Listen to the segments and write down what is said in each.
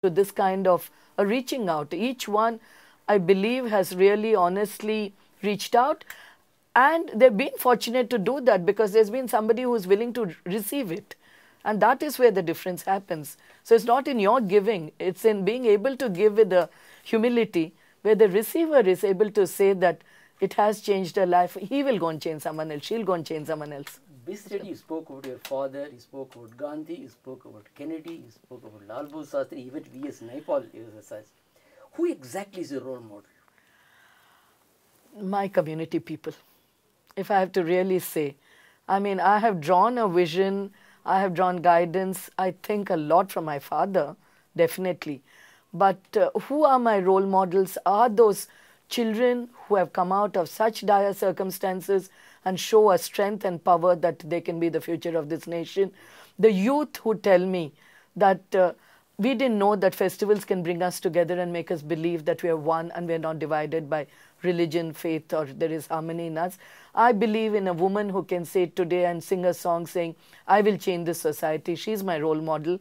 to this kind of a reaching out. Each one, I believe, has really honestly reached out, and they've been fortunate to do that because there's been somebody who's willing to receive it. And that is where the difference happens. So it's not in your giving, it's in being able to give with the humility, where the receiver is able to say that it has changed her life. He will go and change someone else. She'll go and change someone else. Miss Reddy, you spoke about your father, you spoke about Gandhi, you spoke about Kennedy, you spoke about Lal Bahadur Shastri, even V.S. Naipaul is as such. Who exactly is your role model? My community people, if I have to really say. I mean, I have drawn a vision, I have drawn guidance, I think a lot from my father, definitely. But who are my role models are those children who have come out of such dire circumstances and show a strength and power that they can be the future of this nation. The youth who tell me that we didn't know that festivals can bring us together and make us believe that we are one and we are not divided by religion, faith, or there is harmony in us. I believe in a woman who can say today and sing a song saying, I will change this society. She's my role model.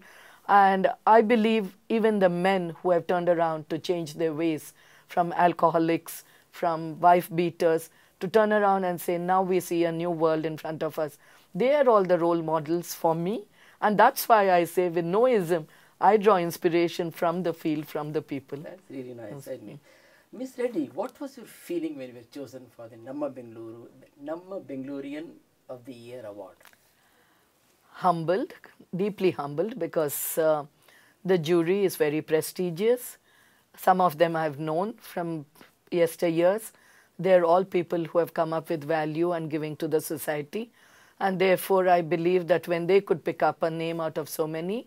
And I believe even the men who have turned around to change their ways from alcoholics, from wife beaters, to turn around and say, now we see a new world in front of us. They are all the role models for me. And that's why I say with no ism, I draw inspiration from the field, from the people. That's really nice. Miss Reddy, what was your feeling when you were chosen for the Namma Bengalurian of the Year award? Humbled, deeply humbled, because the jury is very prestigious. Some of them I've known from yesteryears. They're all people who have come up with value and giving to the society. And therefore, I believe that when they could pick up a name out of so many,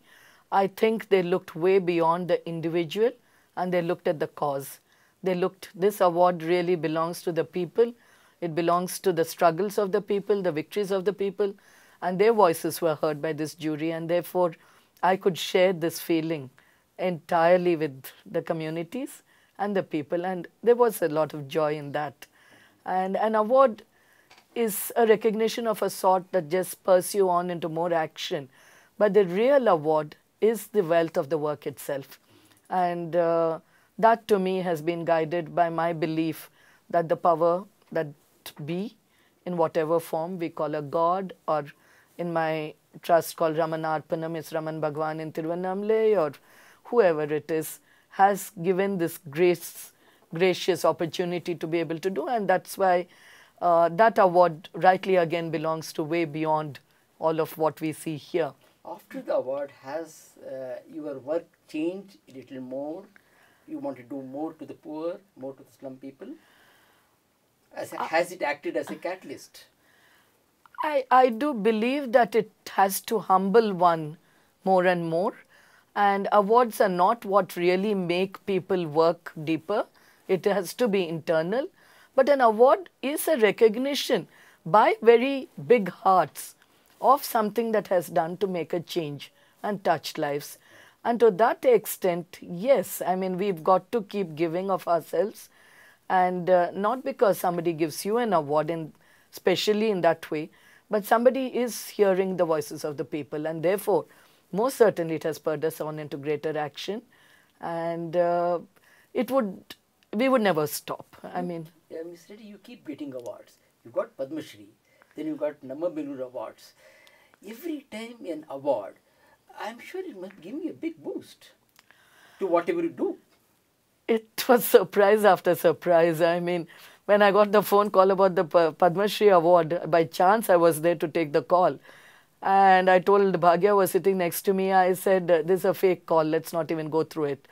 I think they looked way beyond the individual and they looked at the cause. They looked, this award really belongs to the people. It belongs to the struggles of the people, the victories of the people, and their voices were heard by this jury. And therefore, I could share this feeling entirely with the communities and the people. And there was a lot of joy in that. And an award is a recognition of a sort that just spurs you on into more action. But the real award is the wealth of the work itself. And that to me has been guided by my belief that the power that be, in whatever form we call a god, or in my trust called Ramanarpanam, it's Raman Bhagwan in Tiruvannamalai, or whoever it is, has given this gracious opportunity to be able to do. And that's why that award rightly again belongs to way beyond all of what we see here. After the award, has your work changed a little more? You want to do more to the poor, more to the slum people? Has it acted as a catalyst? I do believe that it has to humble one more and more. And awards are not what really make people work deeper. It has to be internal. But an award is a recognition by very big hearts of something that has done to make a change and touch lives. And to that extent, yes, I mean, we've got to keep giving of ourselves. And not because somebody gives you an award, especially in that way, but somebody is hearing the voices of the people. And therefore, most certainly it has spurred us on into greater action. And we would never stop. I mean, yeah, Ms. Reddy, you keep getting awards. You got Padma Shri, then you got Namma Bengaluru awards. Every time an award, I'm sure it must give me a big boost to whatever you do. It was surprise after surprise. I mean, when I got the phone call about the Padma Shri award, by chance I was there to take the call. And I told Bhagya was sitting next to me, I said, this is a fake call, let's not even go through it.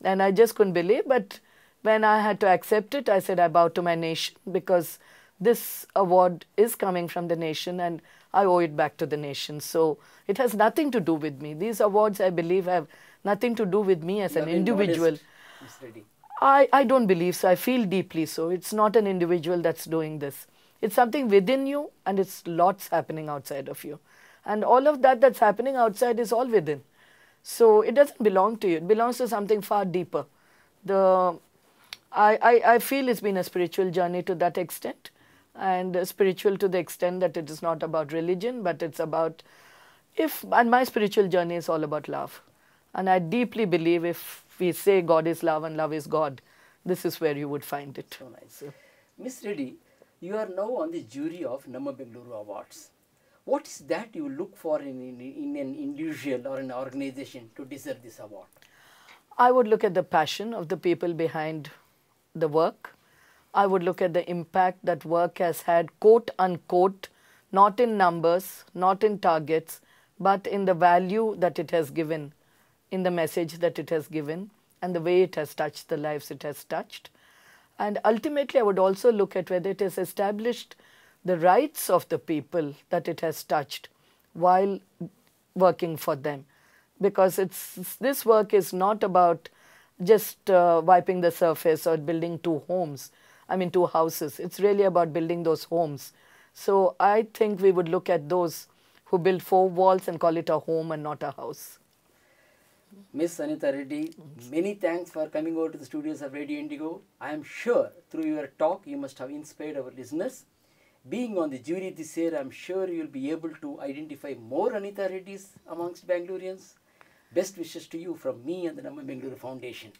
And I just couldn't believe, but when I had to accept it, I said, I bow to my nation because this award is coming from the nation and I owe it back to the nation. So it has nothing to do with me. These awards, I believe, have nothing to do with me as an individual. I don't believe so. I feel deeply so. It's not an individual that's doing this. It's something within you and it's lots happening outside of you. And all of that that's happening outside is all within. So it doesn't belong to you. It belongs to something far deeper. I feel it's been a spiritual journey to that extent. And spiritual to the extent that it is not about religion, but it's about, and my spiritual journey is all about love. And I deeply believe if we say God is love and love is God, this is where you would find it. So nice. Miss Reddy, you are now on the jury of Namma Bengaluru Awards. What is that you look for in an individual or an organization to deserve this award? I would look at the passion of the people behind the work. I would look at the impact that work has had, quote unquote, not in numbers, not in targets, but in the value that it has given, in the message that it has given, and the way it has touched the lives it has touched. And ultimately, I would also look at whether it has established the rights of the people that it has touched while working for them. Because this work is not about just wiping the surface or building two houses. It's really about building those homes. So I think we would look at those who build 4 walls and call it a home and not a house. Miss Anita Reddy, many thanks for coming over to the studios of Radio Indigo. I am sure through your talk you must have inspired our listeners. Being on the jury this year, I am sure you will be able to identify more Anita Reddys amongst Bangaloreans. Best wishes to you from me and the Namma Bengaluru Foundation.